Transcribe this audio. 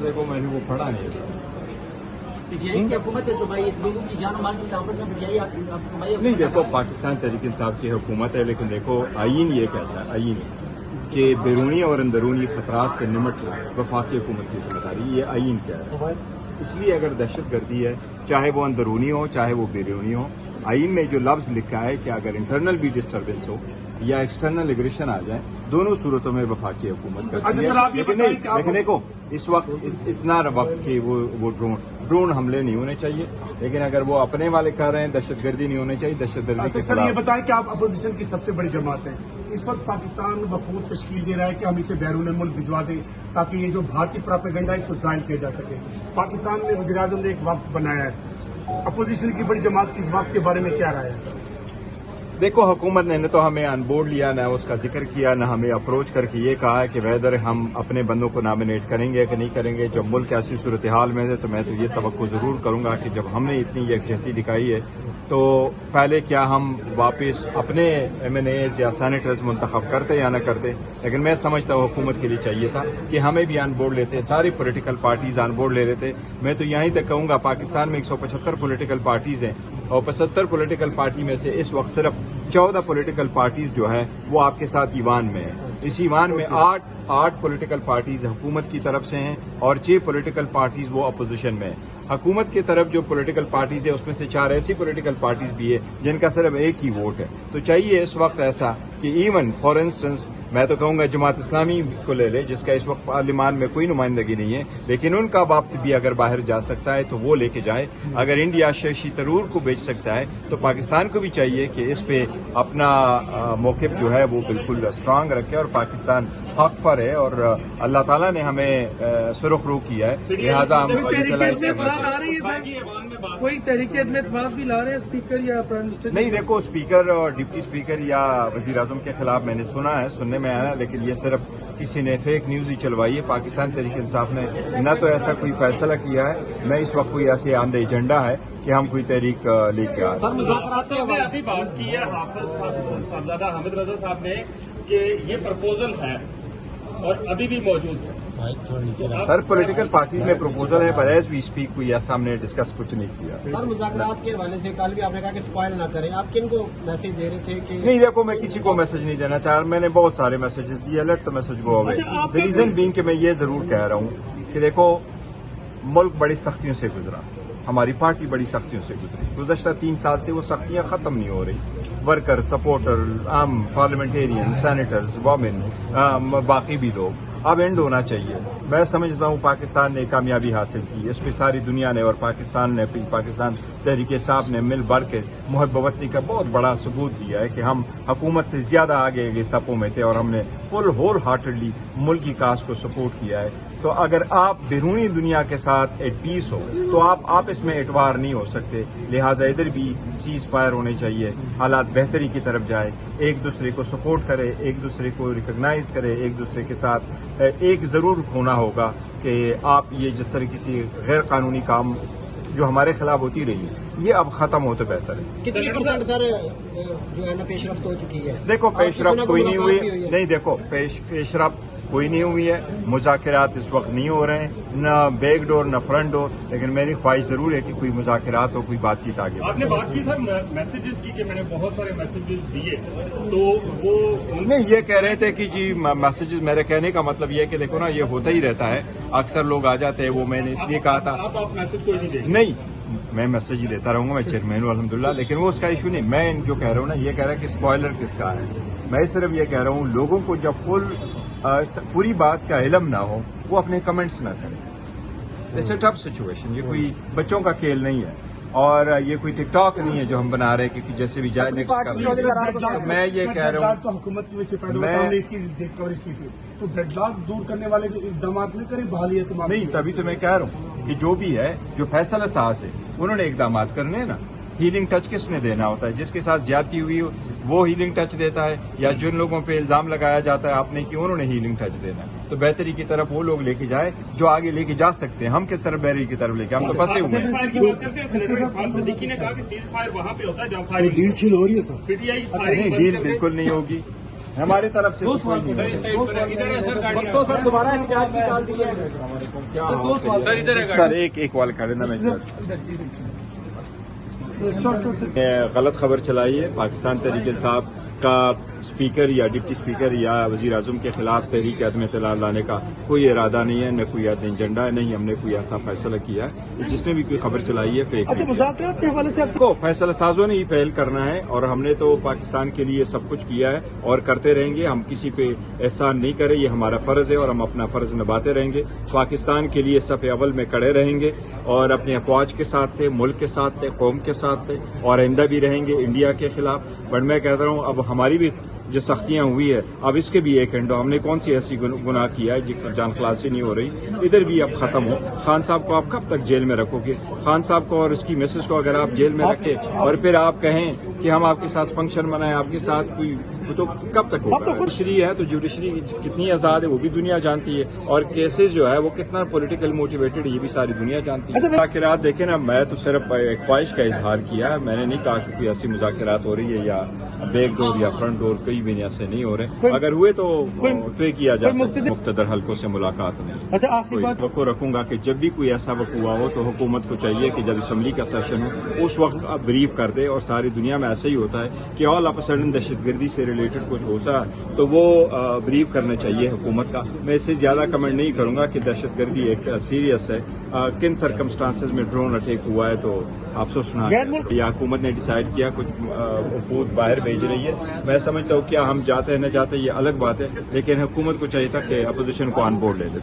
देखो मैंने वो पढ़ा नहीं है। पीटीआई की हुकूमत है सूबाई लोगों की जान और माल की हिफाजत में पीटीआई सूबाई नहीं, देखो पाकिस्तान तहरीक इंसाफ की हुकूमत है, लेकिन देखो आईन ये कहता है, आईन कि बैरूनी और अंदरूनी खतरात से निमटना वफाकी हुकूमत की जिम्मेदारी, ये आईन कह रहा है। इसलिए अगर दहशत गर्दी है, चाहे वो अंदरूनी हो चाहे वो बैरूनी हो, आईन में जो लफ्ज़ लिखा है कि अगर इंटरनल भी डिस्टर्बेंस हो या एक्सटर्नल एग्रेशन आ जाए, दोनों सूरतों में वफाकी हुकूमत करती है। लेकिन देखो इस वक्त इस ना वक्त के वो ड्रोन हमले नहीं होने चाहिए, लेकिन अगर वो अपने वाले कर रहे हैं, दहशतगर्दी नहीं होने चाहिए। दहशतगर्दी के खिलाफ ये बताएं कि आप अपोजिशन की सबसे बड़ी जमात है, इस वक्त पाकिस्तान वफूद तश्कील दे रहा है कि हम इसे बैरून मुल्क भिजवा दें ताकि ये जो भारतीय प्रोपेगेंडा है इसको जाहिर किया जा सके। पाकिस्तान में वज़ीर आज़म ने एक वफ्द बनाया है, अपोजिशन की बड़ी जमात की इस वफ्द के बारे में क्या राय है सर? देखो हुकूमत ने न तो हमें ऑन बोर्ड लिया, न उसका जिक्र किया, न हमें अप्रोच करके ये कहा है कि वेदर हम अपने बंदों को नॉमिनेट करेंगे कि नहीं करेंगे। जब मुल्क ऐसी सूरत हाल में है तो मैं तो ये तवक्को ज़रूर करूंगा कि जब हमने इतनी यकजहती दिखाई है तो पहले क्या हम वापस अपने MNAs या सेनेटर्स मुंतखब करते या न करते। लेकिन मैं समझता हूँ हुकूमत के लिए चाहिए था कि हमें भी ऑन बोर्ड लेते, सारी पॉलिटिकल पार्टीज ऑन बोर्ड ले लेते। मैं तो यहीं तक कहूँगा पाकिस्तान में 175 पॉलिटिकल पार्टीज हैं और 75 पॉलिटिकल पार्टी में से इस वक्त सिर्फ 14 पॉलिटिकल पार्टीज जो है वो आपके साथ ईवान में है। इस ईवान में आठ पॉलिटिकल पार्टीज हुकूमत की तरफ से हैं और 6 पॉलिटिकल पार्टीज वो अपोजिशन में है। हुकूमत की तरफ जो पॉलिटिकल पार्टीज है उसमें से 4 ऐसी पॉलिटिकल पार्टीज भी है जिनका सिर्फ एक ही वोट है। तो चाहिए इस वक्त ऐसा कि इवन फॉर इंस्टेंस मैं तो कहूँगा जमात इस्लामी को ले ले, जिसका इस वक्त पार्लियामान में कोई नुमाइंदगी नहीं है, लेकिन उनका वक्त भी अगर बाहर जा सकता है तो वो लेके जाए। अगर इंडिया शशि तरूर को बेच सकता है तो पाकिस्तान को भी चाहिए कि इस पे अपना मौक़िफ़ जो है वो बिल्कुल स्ट्रांग रखे और पाकिस्तान हक पर है और अल्लाह ताला ने हमें सुरख रू किया है, लिहाजा हम कोई तहरीक इत्तेफाक भी ला रहे हैं स्पीकर या प्राइम मिनिस्टर? नहीं, देखो स्पीकर और डिप्टी स्पीकर या वज़ीर आज़म के खिलाफ मैंने सुना है, सुनने में आया, लेकिन ये सिर्फ किसी ने फेक न्यूज़ ही चलवाई है। पाकिस्तान तहरीक इंसाफ ने न तो ऐसा कोई फैसला किया है, न इस वक्त कोई ऐसे आमद एजेंडा है कि हम कोई तहरीक लेके आ रहे हैं। अभी बात की है हाफिज साहबजादा हामिद रजा साहब ने कि ये प्रपोजल है और अभी भी मौजूद है। हर पॉलिटिकल पार्टी में प्रपोजल है, पर एज वी स्पीक कोई ऐसा हमने डिस्कस कुछ नहीं किया। सर मुज़ाकरात के हवाले से कल भी आपने कहा कि स्पॉइल ना करें, आप किन को मैसेज दे रहे थे कि? नहीं, देखो मैं किसी को मैसेज नहीं देना चाह रहा, मैंने बहुत सारे मैसेजेस दिए, let the message go away. The reason being कि मैं ये जरूर कह रहा हूँ कि देखो मुल्क बड़ी सख्तियों से गुजरा, हमारी पार्टी बड़ी सख्तियों से गुजरी। गुज़श्ता 3 साल से वो सख्तियाँ खत्म नहीं हो रही। वर्कर, सपोर्टर, आम पार्लियामेंटेरियन, सेनेटर्स, वोमेन, बाकी भी लोग, अब एंड होना चाहिए। मैं समझता हूँ पाकिस्तान ने कामयाबी हासिल की, इस पे सारी दुनिया ने और पाकिस्तान तहरीक इंसाफ ने मिल भर के मुहब्बत वतनी का बहुत बड़ा सबूत दिया है कि हम हुकूमत से ज्यादा आगे सपों में थे और हमने फुल होल हार्टेडली मुल्क की काज को सपोर्ट किया है। तो अगर आप बैरूनी दुनिया के साथ एट पीस हो तो आप इसमें एतवार नहीं हो सकते। लिहाजा इधर भी सीज फायर होने चाहिए, हालात बेहतरी की तरफ जाए, एक दूसरे को सपोर्ट करे, एक दूसरे को रिकॉग्नाइज करे, एक दूसरे के साथ एक जरूर होना होगा कि आप ये जिस तरह किसी गैर कानूनी काम जो हमारे खिलाफ होती रही ये अब खत्म हो तो बेहतर है। कितनी परसेंट सर जो है ना पेशरफ्त हो चुकी है? देखो पेशरफ्त कोई नहीं हुई, नहीं देखो पेशरफ्त कोई नहीं हुई है, मुज़ाकरात इस वक्त नहीं हो रहे हैं, न बैक डोर न फ्रंट डोर, लेकिन मेरी ख्वाहिश जरूर है कि कोई मुज़ाकरात हो, कोई बातचीत आगे। आपने बात की सर मैसेजेस की कि मैंने बहुत सारे मैसेजेस दिए, तो वो नहीं ये कह रहे थे कि जी मैसेजेस, मेरे कहने का मतलब ये है कि देखो ना ये होता ही रहता है, अक्सर लोग आ जाते हैं, वो मैंने इसलिए कहा था आप मैसेज कोई नहीं देंगे? नहीं, मैं मैसेज ही देता रहूंगा, मैं चेयरमैन हूँ अल्हम्दुलिल्लाह, लेकिन वो उसका इशू नहीं। मैं जो कह रहा हूँ ना, ये कह रहा है कि स्पॉइलर किसका है। मैं सिर्फ ये कह रहा हूँ लोगों को जब पूरी बात का इल्म ना हो वो अपने कमेंट्स ना करें। इट्स अ टफ सिचुएशन, ये कोई बच्चों का खेल नहीं है और ये कोई टिकटॉक नहीं है जो हम बना रहे हैं कि जैसे भी जाए नेक्स्ट कर। मैं ये कह रहा हूँ तो हुकूमत की वजह से पैदा हुआ, हमने इसकी कवरेज की थी, तो डेडलॉक दूर करने वाले इकदाम नहीं करें, बहाली एतमाद नहीं, तभी तो मैं कह रहा हूँ कि जो भी है, जो फैसला साज है, उन्होंने इकदाम करने हैं ना। हीलिंग टच किसने देना होता है? जिसके साथ ज्यादती हुई हो वो हीलिंग टच देता है, या जिन लोगों पे इल्जाम लगाया जाता है आपने कि उन्होंने हीलिंग टच देना है। तो बेहतरी की तरफ वो लोग लेके जाए जो आगे लेके जा सकते हैं। हम किस तरह बेहतरी की तरफ लेके, हम तो फंसे हुए हैं। सिद्दीकी ने कहा कि सीज फायर वहाँ पे होता है जहाँ फायरिंग डील हो रही है सर। पीटीआई नहीं, डील बिल्कुल नहीं होगी, हमारी तरफ से दो कोई सवाल नहीं है। इधर है सर गाड़ी बख्शो सर दोबारा एहतियात निकाल दी है। क्या दो सवाल सर इधर है गाड़ी सर एक वाल खड़े ना मैं गलत खबर चलाई है। पाकिस्तान तहरीक इंसाफ का स्पीकर या डिप्टी स्पीकर या वजीर आजम के खिलाफ तहरीक अदम इत्तला लाने का कोई इरादा नहीं है, न कोई एजेंडा है, नहीं हमने कोई ऐसा फैसला किया है। जिसने भी कोई खबर चलाई है फेक अच्छा, मुज़ाकरात के हवाले से को फैसला साजों ने ही पहल करना है और हमने तो पाकिस्तान के लिए सब कुछ किया है और करते रहेंगे। हम किसी पे एहसान नहीं करें, ये हमारा फर्ज है और हम अपना फर्ज निभाते रहेंगे। पाकिस्तान के लिए सब अव्वल में खड़े रहेंगे और अपने अफवाज के साथ थे, मुल्क के साथ थे, कौम के साथ थे और आइंदा भी रहेंगे इंडिया के खिलाफ। बट मैं कहता हूँ अब हमारी भी जो सख्तियां हुई है अब इसके भी एक एंड हो। हमने कौन सी ऐसी गुनाह किया है जिसकी जान खलासी नहीं हो रही, इधर भी अब खत्म हो। खान साहब को आप कब तक जेल में रखोगे? खान साहब को और उसकी मिसेस को अगर आप जेल में रखें और फिर आप कहें कि हम आपके साथ फंक्शन मनाएं, आपके साथ कोई, तो कब तक होगा? जुडिशरी है तो जुडिशरी कितनी आजाद है वो भी दुनिया जानती है और केसेस जो है वो कितना पॉलिटिकल मोटिवेटेड है ये भी सारी दुनिया जानती है। मुज़ाकरात देखें ना, मैं तो सिर्फ एक ख्वाहिश का इजहार किया है, मैंने नहीं कहा कि कोई ऐसी मुज़ाकरात हो रही है या बैक डोर या फ्रंट डोर, कई भी ऐसे नहीं हो रहे। अगर हुए तो तय किया जा सकता है। मुख्तदर हलकों से मुलाकात नहीं। अच्छा, आखिरी बात को रखूंगा कि जब भी कोई ऐसा वक्त हुआ हो तो हुकूमत को चाहिए कि जब असम्बली का सेशन हो उस वक्त आप ब्रीफ कर दे। और सारी दुनिया में ऐसा ही होता है कि ऑल ऑफ अ सडन दहशतगर्दी से रिलेटेड कुछ होता है तो वो ब्रीफ करना चाहिए हुकूमत का। मैं इससे ज्यादा कमेंट नहीं करूंगा कि दहशतगर्दी एक सीरियस है। किन सर्कमस्टांसेस में ड्रोन अटैक हुआ है तो आपसे सुना या हुकूमत ने डिसाइड किया कुछ वफूद बाहर भेज रही है। मैं समझता हूँ क्या हम जाते हैं न जाते ये अलग बात है, लेकिन हुकूमत को चाहिए था कि अपोजिशन को ऑन बोर्ड ले ले।